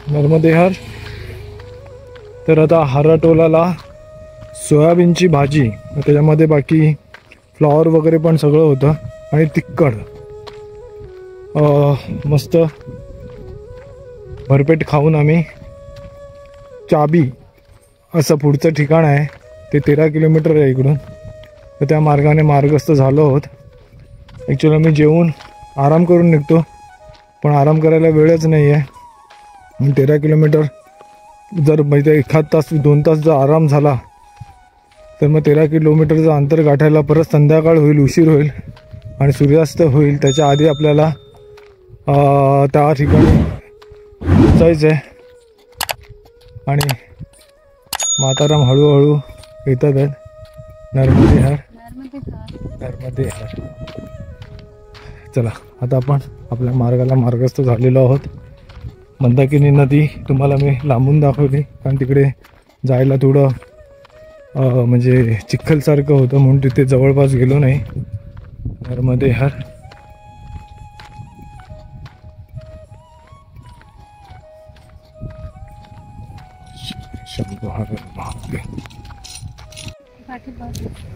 नर्मदेहर. तर आता हर्राटोलाला सोयाबीनची भाजी, त्याच्यामध्ये बाकी फ्लॉवर वगैरे पण सगळं होतं आणि तिखट मस्त भरपेट खाऊन आम्ही चाबी असं पुढचं ठिकाण आहे ते 13 किलोमीटर आहे इकडून. तर त्या मार्गाने मार्गस्थ झालो आहोत. ॲक्च्युली आम्ही जेवून आराम करून निघतो, पण आराम करायला वेळच नाही आहे. 13 किलोमीटर जर म्हणजे 1 तास 2 तास जर आराम झाला तर मग 13 किलोमीटरचं अंतर गाठायला परत संध्याकाळ होईल, उशीर होईल आणि सूर्यास्त होईल. त्याच्या आधी आपल्याला त्या ठिकाणी पोचायचं आहे. आणि माताराम हळूहळू येतात आहेत. नर्मदेहर. चला आता आपण आपल्या मार्गाला मार्गस्थ झालेलो आहोत. मंदाकिनी नदी तुम्हाला मी लांबून दाखवली, कारण तिकडे जायला थोडं म्हणजे चिखलसारखं होतं म्हणून तिथे जवळपास गेलो नाही. नर्मदेहर.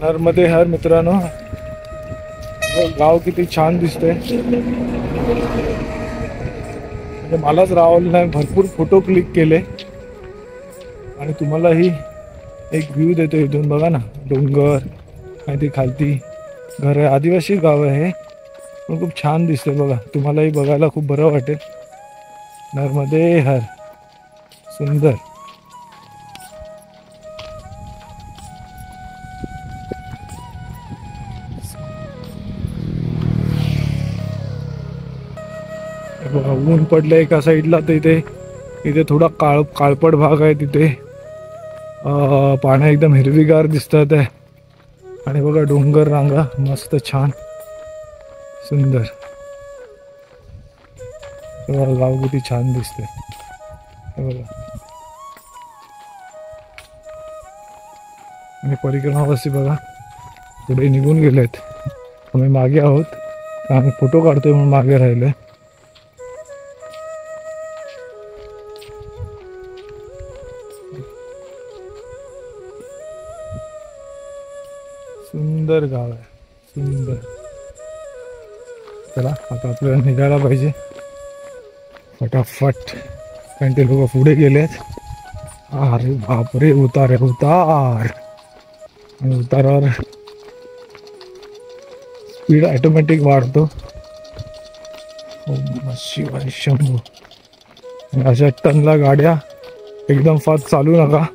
नर्मदेहर मित्रांनो, गाव किती छान दिसतंय. म्हणजे मलाच रावलं नाही, भरपूर फोटो क्लिक केले आणि तुम्हालाही एक व्ह्यू देतो इथून. बघा ना, डोंगर आणि ती खालती घर आहे. आदिवासी गाव आहे पण खूप छान दिसतंय बघा. तुम्हालाही बघायला खूप बरं वाटेल. नर्मदेहर सुंदर. बघा ऊन पडलं एका साईडला, तर इथे थोडा काळपट भाग आहे. तिथे पाण्या एकदम हिरवीगार दिसतात आहे. आणि बघा डोंगर रांगा मस्त छान सुंदर. गाव किती छान दिसते बघा. आणि परिक्रमावासी बघा पुढे निघून गेलेत. आम्ही मागे आहोत, आम्ही फोटो काढतोय म्हणून मागे राहिलोय. सुंदर गाव आहे, सुंदर. चला आता आपल्याला निघायला पाहिजे फटाफट, कारण ते लोक पुढे गेलेत. अरे बापरे, उतार आहे उतार. आणि उतारावर स्पीड ऑटोमॅटिक वाढतो. ओम शिवाय शंभू. अशा टनला गाड्या एकदम फास्ट चालू नका,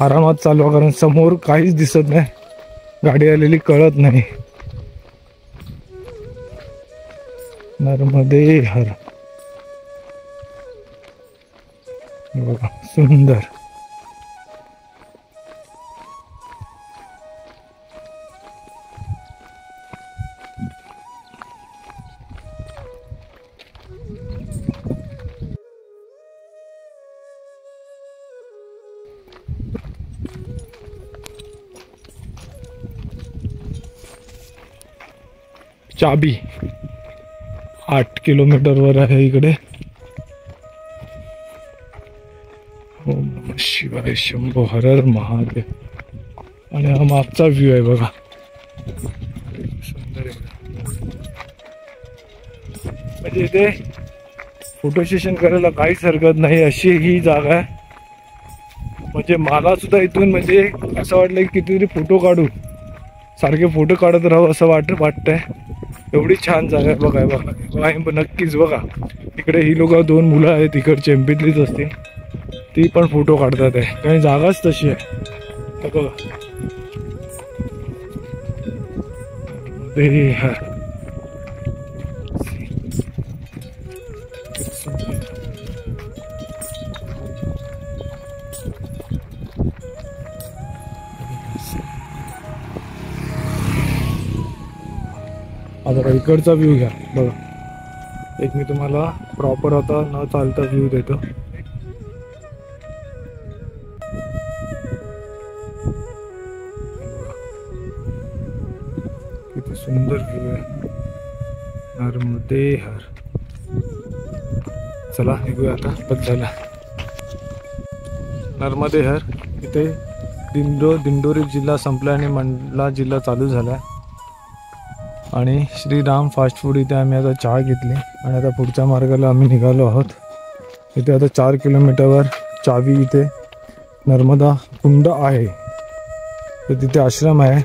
आरामात चालवा, कारण समोर काहीच दिसत नाही, गाडी आलेली कळत नाही. नर्मदेहर बघा सुंदर. चाबी 8 किलोमीटरवर आहे इकडे. ओम शिवाय शंभो हर हर महादेव. आणि हा मागचा व्ह्यू आहे बघा, सुंदर आहे. म्हणजे इथे फोटो सेशन करायला काहीच हरकत नाही, अशी ही जागा आहे. म्हणजे मला सुद्धा इथून म्हणजे असं वाटलं की कितीतरी फोटो काढू, सारखे फोटो काढत राहू असं वाटतंय. एवढी छान जागा आहे बघा. बघा नक्कीच बघा, इकडे ही लोक 2 मुलं आहेत, तिकडचे एमपीतलीच असतील, ती पण फोटो काढतात आहे, कारण जागाच तशी आहे. तर बघा आता इकडचा व्ह्यू घ्या बघा. एक मी तुम्हाला प्रॉपर आता न चालता व्ह्यू देतो. किती सुंदर व्ह्यू आहे. नर्मदेहर चला निघूया आता. बस झाला. नर्मदे हर इथे दिंडोरी जिल्हा संपला आणि मंडला जिल्हा चालू झाला. आणि श्रीराम फास्ट फूड इथे आम्ही आता चहा घेतली आणि आता पुढच्या मार्गाला आम्ही निघालो आहोत. इथे आता 4 किलोमीटरवर चावी इथे नर्मदा कुंड आहे, तर तिथे आश्रम आहे.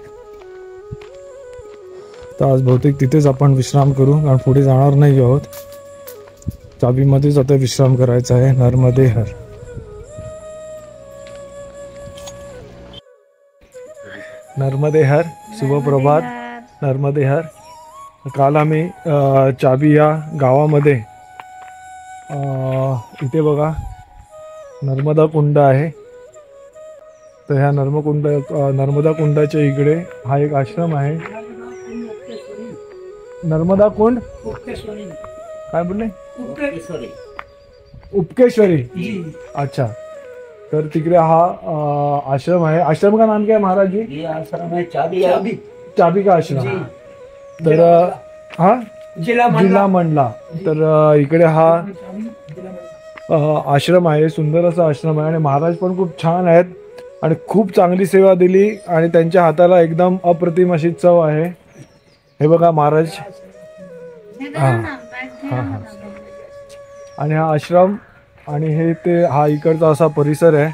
तर आज बहुतेक तिथेच आपण विश्राम करू, कारण पुढे जाणार नाही आहोत. चावीमध्येच आता विश्राम करायचा आहे. नर्मदे हर. नर्मदे हर. शुभप्रभात. नर्मदे हर. काल आम्ही चावी या गावामध्ये इथे बघा नर्मदा कुंड आहे. तर ह्या नर्मदा कुंडाच्या इकडे हा एक आश्रम आहे. नर्मदा कुंड काय बोलले? उपकेश्वरी. अच्छा. तर तिकडे हा आश्रम आहे. आश्रम का नाम क्या है महाराज जी? ये आश्रम है चाबी का आश्रम. तर हा जिल्हा मंडला. तर इकडे हा आश्रम आहे. सुंदर असा आश्रम आहे आणि महाराज पण खूप छान आहेत आणि खूप चांगली सेवा दिली आणि त्यांच्या हाताला एकदम अप्रतिम अशी चव आहे. हे बघा महाराज. हा हा हा. आणि हा आश्रम आणि हे ते हा इकडचा असा परिसर आहे.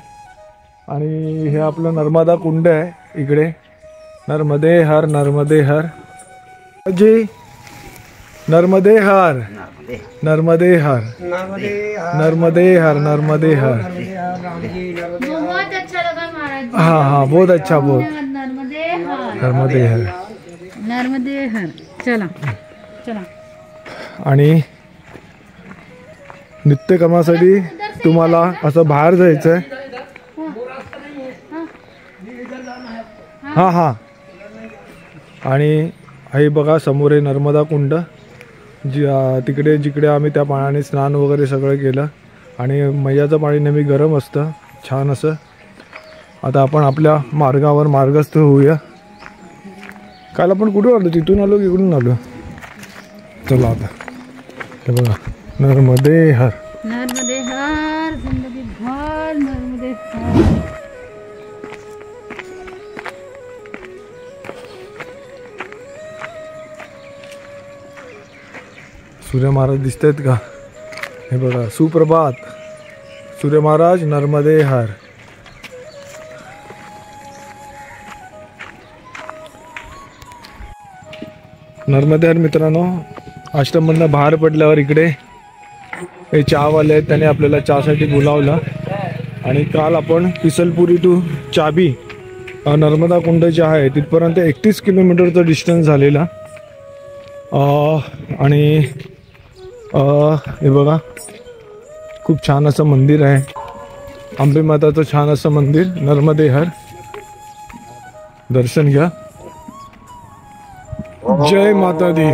आणि हे आपलं नर्मदा कुंड आहे इकडे. नर्मदे हर. नर्मदे हर जी. नर्मदे हर. नर्मदे हर. नर्मदे हर. नर्मदे हर. बहुत अच्छा लगा महाराज. हाँ हाँ बहुत अच्छा. बहुत नर्मदे हर. नर्मदे हर. नर्मदे हर. चला चला. आणि नित्यक्रमासाठी तुम्हाला असं बाहेर जायचंय. हा हा. आणि हे बघा समोर आहे नर्मदा कुंड. तिकडे जिकडे आम्ही त्या पाण्याने स्नान वगैरे सगळं केलं. आणि मैयाचं पाणी नेहमी गरम असतं छान असं. आता आपण आपल्या मार्गावर मार्गस्थ होऊया. काल आपण कुठून आलो? तिथून आलो की इकडून आलो? चला आता हे बघा नर्मदे हर. नर्मदे हर. जिंदगी भर नर्मदे हर. सूर्य महाराज दिसत आहेत का? हे बघा. सुप्रभात सूर्य महाराज. नर्मदे हर. नर्मदे हर मित्रांनो. आश्रममधनं बाहेर पडल्यावर इकडे हे चहावाले आहेत. त्याने आपल्याला चहासाठी बोलावलं. आणि काल आपण पिसलपुरी टू चाबी नर्मदा कुंड जे आहे तिथपर्यंत 31 किलोमीटरचं डिस्टन्स झालेला. आणि हे बघा खूप छान असं मंदिर आहे. अंबे माताचं छान असं मंदिर. नर्मदे हर. दर्शन घ्या. जय माता दी.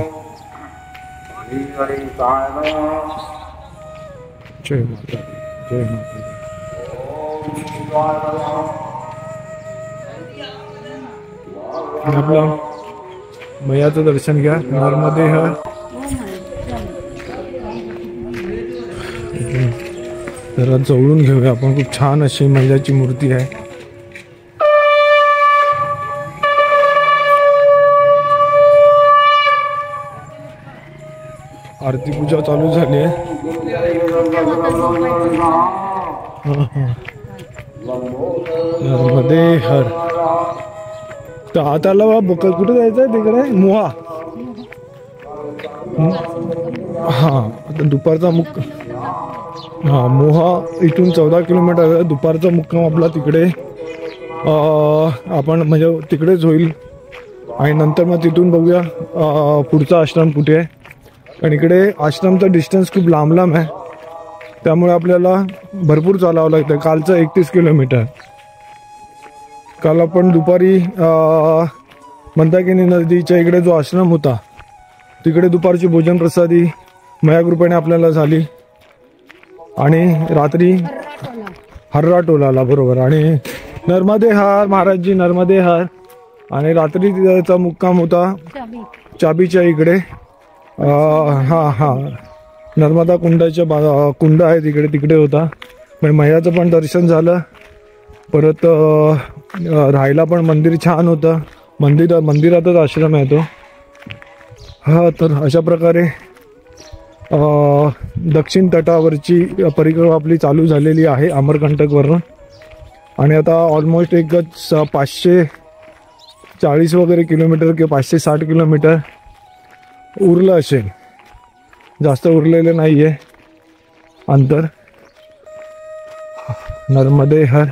जय माता दी. जय माता दी. आपलं मैयाचं दर्शन घ्या. नर्मदे हर. जरा जवळून घेऊया आपण. खूप छान अशी मैयाची मूर्ती आहे. आरती पूजा चालू झाली आहे. नर्मदे हर. तर आताला कुठे जायचं आहे? तिकडे मोहा. हां आता दुपारचा हां मोहा इथून 14 किलोमीटर आहे. दुपारचा मुक्काम आपला तिकडे आपण म्हणजे तिकडेच होईल. आणि नंतर मग तिथून बघूया पुढचा आश्रम कुठे आहे. कारण इकडे आश्रमचा डिस्टन्स खूप लांब लांब आहे. त्यामुळे आपल्याला भरपूर चालावं लागतं. कालचं 31 किलोमीटर. काल आपण दुपारी मंदाकिनी नदीच्या इकडे जो आश्रम होता तिकडे दुपारची भोजन प्रसादी मया कृपेने आपल्याला झाली. आणि रात्री हर्रा टोलाला बरोबर. आणि नर्मदे हर महाराजजी. नर्मदे हर. आणि रात्री तिचा मुक्काम होता चाबीच्या इकडे. हां हां नर्मदा कुंडाच्या कुंड आहे तिकडे, तिकडे होता. मग मैयाचं पण दर्शन झालं. परत राहायला पण मंदिर छान होतं. मंदिरातच आश्रम आहे तो. हा, तर अशा प्रकारे दक्षिण तटावरची परिक्रमा आपली चालू झालेली आहे अमरकंटकवरून. आणि आता ऑलमोस्ट एक 540 वगैरे किलोमीटर किंवा 560 किलोमीटर उरलं असेल, जास्त उरलेलं नाही आहे अंतर. नर्मदे हर.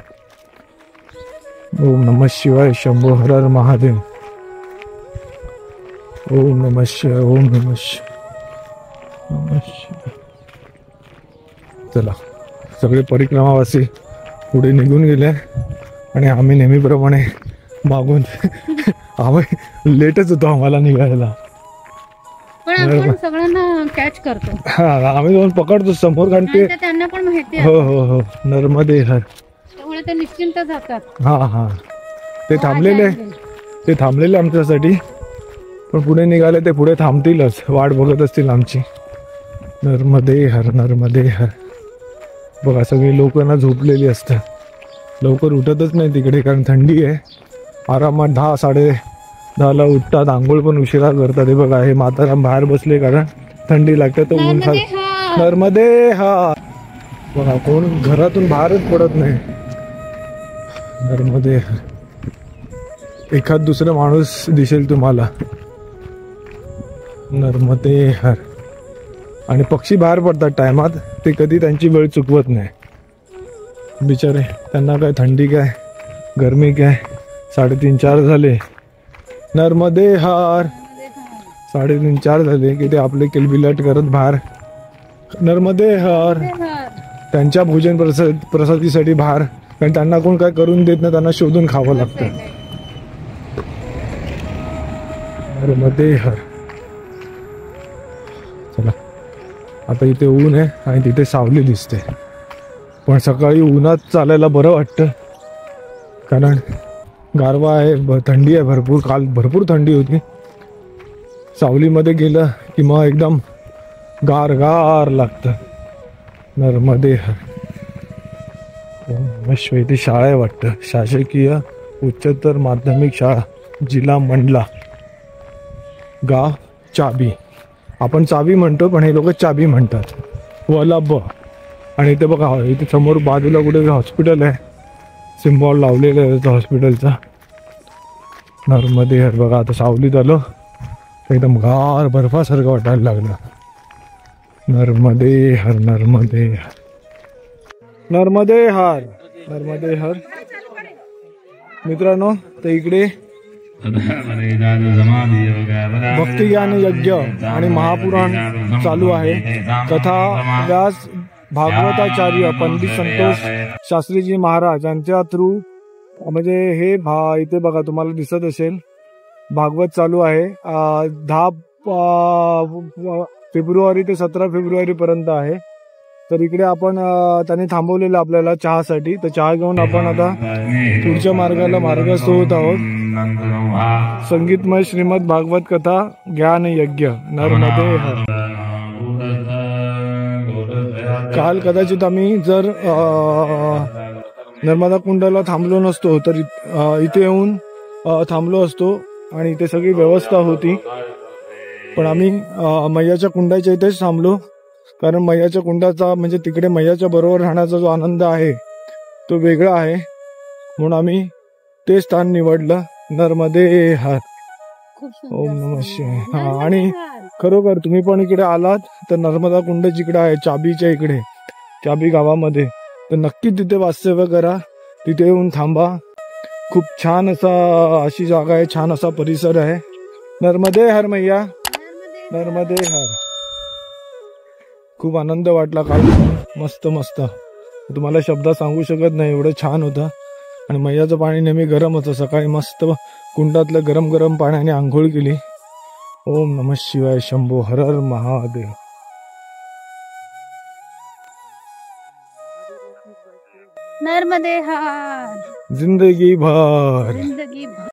ओम नमः शिवाय. शंभो हर हर महादेव. ओम नमः शिवाय. ओम नमः शिवाय. नमः शिवाय. चला, सगळे परिक्रमावासी पुढे निघून गेले आणि आम्ही नेहमीप्रमाणे मागून आम्ही लेटच होतो आम्हाला निघायला. पण आपण सगळ्यांना कॅच करतो. हा, आम्ही जाऊन पकडतो समोर, कारण ते त्यांना पण माहिती आहे. हो हो हो. नर्मदे हर. त्यामुळे ते निश्चिंत जातात. हा हा, ते थांबलेले आमच्यासाठी. पण पुढे निघाले, ते पुढे थांबतीलच, वाट बघत असतील आमची. नर्मदे हर. नर्मदे हर. बघा, सगळी लोक ना झोपलेली असतात, लवकर उठतच नाही तिकडे, कारण थंडी आहे. आरामात 10-10:30ला उठतात, आंघोळ पण उशिरा करतात. हे बघा, हे म्हातारा बाहेर बसले कारण थंडी लागते, तर ऊन खाल. नर्मदे हा. बघा, कोण घरातून बाहेरच पडत नाही. नर्मदे हर. एखाद दुसरा माणूस दिसेल तुम्हाला. नर्मदे हर. आणि पक्षी बाहेर पडतात टायमात, ते कधी त्यांची वेळ चुकवत नाही बिचारे. त्यांना काय थंडी काय गरमी काय. 3:30-4 झाले. नर्मदे हर. 3:30-4 झाले की ते आपले किलबिलाट करत बाहेर. नर्मदे हर. त्यांच्या भोजन प्रसादीसाठी बाहेर, कारण त्यांना कोण काय करून देत नाही, त्यांना शोधून खावं लागतं. नर्मदे हर. चला, आता इथे ऊन आहे आणि तिथे सावली दिसते. पण सकाळी उन्हात चालायला बरं वाटतं, कारण गारवा आहे, थंडी आहे भरपूर. काल भरपूर थंडी होती. सावलीमध्ये गेलं की मग एकदम गार गार लागतं. नर्मदे हर. मस्त. इथे शाळा आहे वाटतं, शासकीय उच्चतर माध्यमिक शाळा, जिल्हा मंडला, गाव चाबी. आपण चाबी म्हणतो, पण हे लोक चाबी म्हणतात. वलब. आणि इथे बघा, इथे समोर बाजूला कुठे हॉस्पिटल आहे, सिम्बॉल लावलेलं आहे हॉस्पिटलचा. नर्मदे हर. बघा, आता सावलीत आलो, एकदम गार बर्फासारखं वाटायला लागलं. नर्मदे हर. नर्मदे हर. नर्मदे हर. नर्मदे हर. मित्रांनो, तर इकडे भक्तिज्ञान यज्ञ आणि महापुराण चालू आहे. कथा व्यास भागवताचार्य पंडित संतोष शास्त्रीजी महाराज यांच्या थ्रू, म्हणजे हे इथे बघा तुम्हाला दिसत असेल, भागवत चालू आहे. 10 फेब्रुवारी ते 17 फेब्रुवारी पर्यंत आहे. तर इकडे आपण त्यांनी थांबवलेलं आपल्याला चहासाठी, तर चहा घेऊन आपण आता पुढच्या मार्गाला मार्गस्थ होत आहोत. संगीतमय श्रीमद भागवत कथा ज्ञान यज्ञ. नर्मदे हर. काल कदाचित आम्ही जर नर्मदा कुंडाला थांबलो नसतो, तर इथे येऊन थांबलो असतो आणि इथे सगळी व्यवस्था होती. पण आम्ही मैयाच्या कुंडाच्या इथेच थांबलो, कारण मैयाच्या कुंडाचा, म्हणजे तिकडे मैयाच्या बरोबर राहण्याचा जो आनंद आहे तो वेगळा आहे, म्हणून आम्ही ते स्थान निवडलं. नर्मदे हर. ओम नमः शिवाय. हा, आणि खरोखर तुम्ही पण इकडे आलात तर नर्मदा कुंड जिकडे आहे, चाबीच्या इकडे, चाबी गावामध्ये, तर नक्की तिथे वास्तव्य करा. तिथे येऊन थांबा. खूप छान अशी जागा आहे, छान असा परिसर आहे. नर्मदे हर मैया. नर्मदे हर. खूप आनंद वाटला काल, मस्त मस्त. तुम्हाला शब्दात सांगू शकत नाही, एवढं छान होतं. आणि मैयाचं पाणी नेहमी गरम होतं. सकाळी मस्त कुंडातलं गरम गरम पाण्याने आंघोळ केली. ओम नमः शिवाय. शंभो हर हर महादेव. नर्मदे हर. जिंदगी भर. जिंदगी भर.